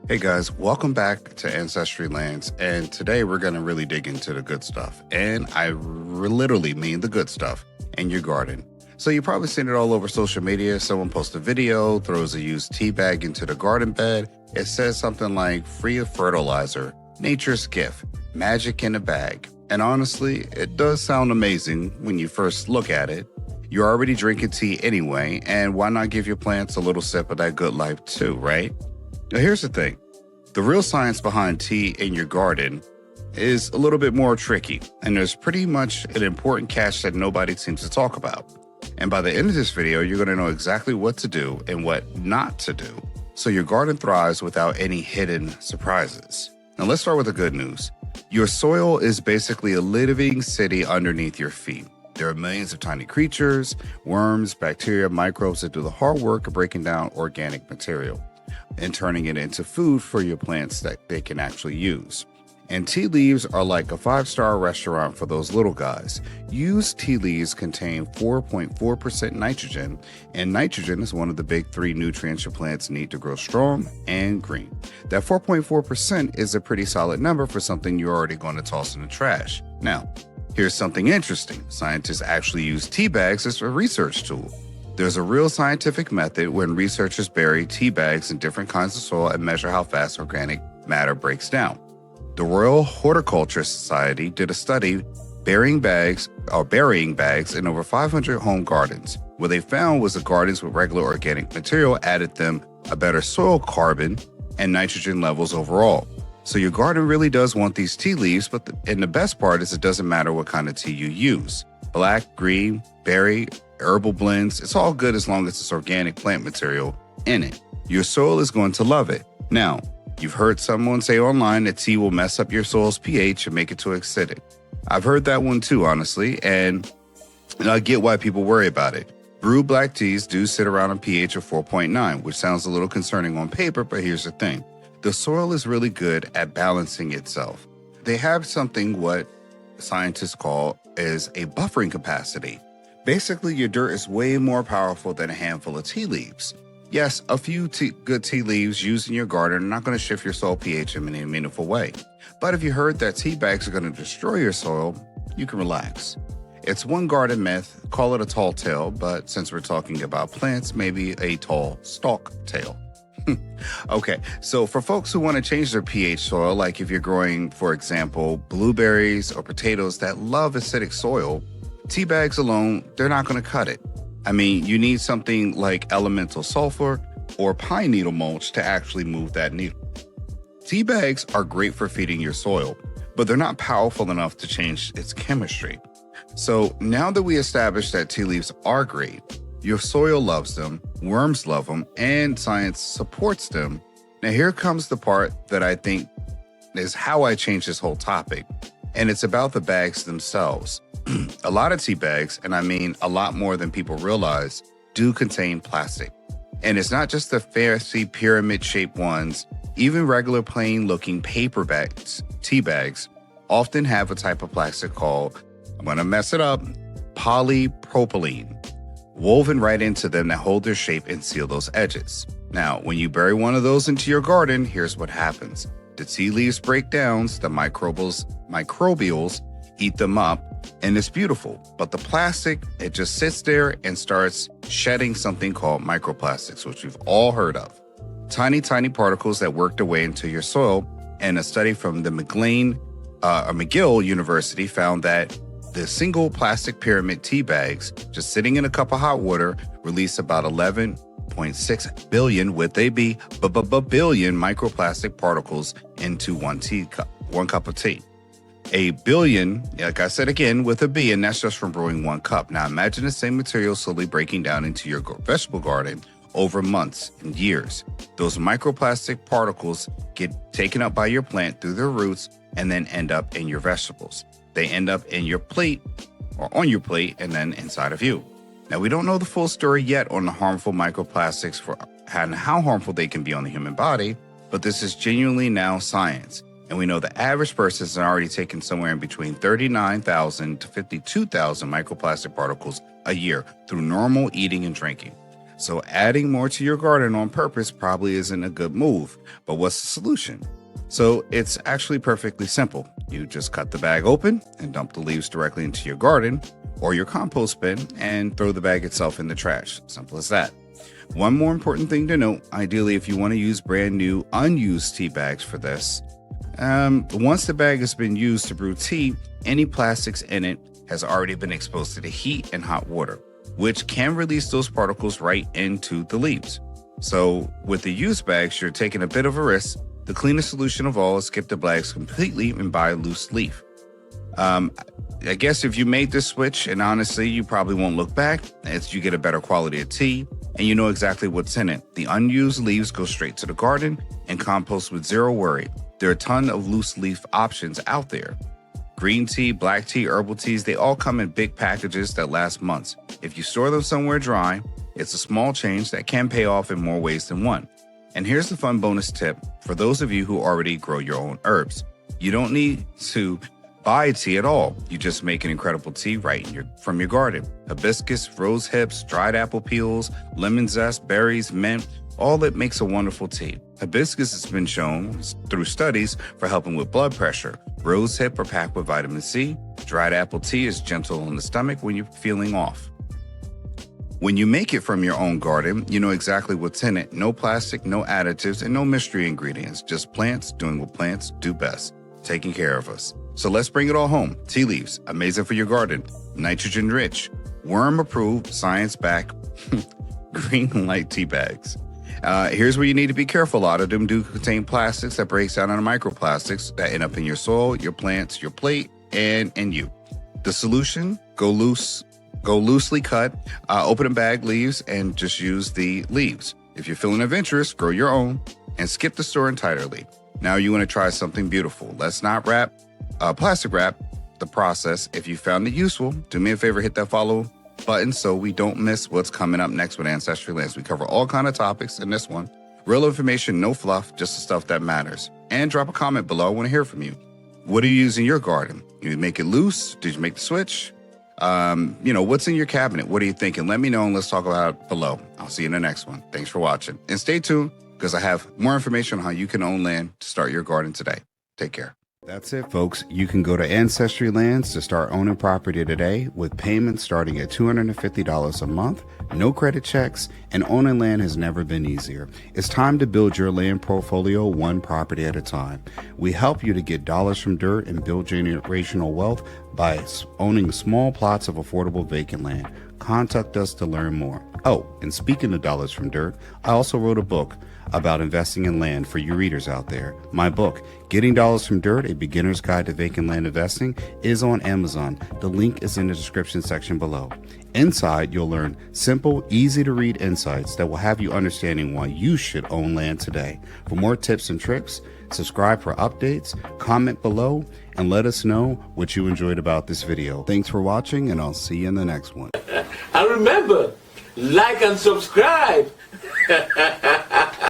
Hey guys, welcome back to Ancestry Lands, and today we're going to really dig into the good stuff, and I literally mean the good stuff in your garden. So you've probably seen it all over social media. Someone posts a video, throws a used tea bag into the garden bed. It says something like, free of fertilizer, nature's gift, magic in a bag. And honestly, it does sound amazing when you first look at it. You're already drinking tea anyway, and why not give your plants a little sip of that good life too, right? Now, here's the thing. The real science behind tea in your garden is a little bit more tricky, and there's pretty much an important catch that nobody seems to talk about. And by the end of this video, you're going to know exactly what to do and what not to do, so your garden thrives without any hidden surprises. Now, let's start with the good news. Your soil is basically a living city underneath your feet. There are millions of tiny creatures, worms, bacteria, microbes that do the hard work of breaking down organic material and turning it into food for your plants that they can actually use. And tea leaves are like a 5-star restaurant for those little guys. Used tea leaves contain 4.4% nitrogen, and nitrogen is one of the big 3 nutrients your plants need to grow strong and green. That 4.4% is a pretty solid number for something you're already going to toss in the trash. Now, here's something interesting. Scientists actually use tea bags as a research tool. There's a real scientific method when researchers bury tea bags in different kinds of soil and measure how fast organic matter breaks down. The Royal Horticulture Society did a study burying bags in over 500 home gardens. What they found was the gardens with regular organic material added them a better soil carbon and nitrogen levels overall. So your garden really does want these tea leaves, and the best part is it doesn't matter what kind of tea you use. Black, green, berry, herbal blends, it's all good as long as it's organic plant material in it. Your soil is going to love it. Now, you've heard someone say online that tea will mess up your soil's pH and make it too acidic. I've heard that one too, honestly, and I get why people worry about it. Brewed black teas do sit around a pH of 4.9, which sounds a little concerning on paper, but here's the thing. The soil is really good at balancing itself. They have something what scientists call is a buffering capacity. Basically, your dirt is way more powerful than a handful of tea leaves. Yes, a few good tea leaves used in your garden are not going to shift your soil pH in any meaningful way. But if you heard that tea bags are going to destroy your soil, you can relax. It's one garden myth, call it a tall tale, but since we're talking about plants, maybe a tall stalk tale. Okay, so for folks who want to change their pH soil, like if you're growing, for example, blueberries or potatoes that love acidic soil, tea bags alone, they're not going to cut it. I mean, you need something like elemental sulfur or pine needle mulch to actually move that needle. Tea bags are great for feeding your soil, but they're not powerful enough to change its chemistry. So now that we established that tea leaves are great, your soil loves them, worms love them, and science supports them. Now here comes the part that I think is how I changed this whole topic, and it's about the bags themselves. A lot of tea bags, and I mean a lot more than people realize, do contain plastic. And it's not just the fancy pyramid-shaped ones. Even regular plain-looking paper bags, tea bags, often have a type of plastic called, I'm going to mess it up, polypropylene, woven right into them that hold their shape and seal those edges. Now, when you bury one of those into your garden, here's what happens. The tea leaves break down, the microbials eat them up, and it's beautiful. But the plastic, it just sits there and starts shedding something called microplastics, which we've all heard of. Tiny, tiny particles that work their way into your soil. And a study from the McGill University found that the single plastic pyramid tea bags, just sitting in a cup of hot water, release about 11.6 billion, would they be billion microplastic particles into one cup of tea. A billion, like I said again, with a B, and that's just from brewing 1 cup. Now imagine the same material slowly breaking down into your vegetable garden over months and years. Those microplastic particles get taken up by your plant through their roots and then end up in your vegetables. They end up in your plate or on your plate and then inside of you. Now, we don't know the full story yet on the harmful microplastics and how harmful they can be on the human body, but this is genuinely now science. And we know the average person has already taken somewhere in between 39,000 to 52,000 microplastic particles a year through normal eating and drinking. So adding more to your garden on purpose probably isn't a good move. But what's the solution? So it's actually perfectly simple. You just cut the bag open and dump the leaves directly into your garden or your compost bin and throw the bag itself in the trash. Simple as that. One more important thing to note, ideally if you want to use brand new unused tea bags for this, once the bag has been used to brew tea, any plastics in it has already been exposed to the heat and hot water, which can release those particles right into the leaves. So with the used bags, you're taking a bit of a risk. The cleanest solution of all is skip the bags completely and buy a loose leaf. I guess if you made this switch, and honestly, you probably won't look back, as you get a better quality of tea and you know exactly what's in it. The unused leaves go straight to the garden and compost with zero worry. There are a ton of loose leaf options out there. Green tea, black tea, herbal teas, they all come in big packages that last months. If you store them somewhere dry, it's a small change that can pay off in more ways than one. And here's the fun bonus tip for those of you who already grow your own herbs. You don't need to buy tea at all. You just make an incredible tea from your garden. Hibiscus, rose hips, dried apple peels, lemon zest, berries, mint, all that makes a wonderful tea. Hibiscus has been shown through studies for helping with blood pressure. Rose hip are packed with vitamin C. Dried apple tea is gentle on the stomach when you're feeling off. When you make it from your own garden, you know exactly what's in it. No plastic, no additives, and no mystery ingredients. Just plants doing what plants do best, taking care of us. So let's bring it all home. Tea leaves, amazing for your garden. Nitrogen rich, worm approved, science backed, green light tea bags. Here's where you need to be careful. A lot of them do contain plastics that breaks down into microplastics that end up in your soil, your plants, your plate, and you. The solution, go loosely cut, open and bag leaves and just use the leaves. If you're feeling adventurous, grow your own and skip the store entirely. Now you want to try something beautiful. Let's not plastic wrap the process. If you found it useful, do me a favor, hit that follow button so we don't miss what's coming up next with Ancestry Lands. We cover all kind of topics in this one. Real information, no fluff, just the stuff that matters. And drop a comment below. I want to hear from you. What do you use in your garden? You make it loose? Did you make the switch? What's in your cabinet? What are you thinking? Let me know and let's talk about it below. I'll see you in the next one. Thanks for watching. And stay tuned because I have more information on how you can own land to start your garden today. Take care. That's it, folks. You can go to Ancestry Lands to start owning property today with payments starting at $250 a month, no credit checks, and owning land has never been easier. It's time to build your land portfolio one property at a time. We help you to get dollars from dirt and build generational wealth by owning small plots of affordable vacant land. Contact us to learn more. Oh, and speaking of dollars from dirt, I also wrote a book about investing in land for you readers out there. My book, Getting Dollars from Dirt, A Beginner's Guide to Vacant Land Investing, is on Amazon. The link is in the description section below. Inside, you'll learn simple, easy to read insights that will have you understanding why you should own land today. For more tips and tricks, subscribe for updates, comment below, and let us know what you enjoyed about this video. Thanks for watching, and I'll see you in the next one. And remember, like and subscribe.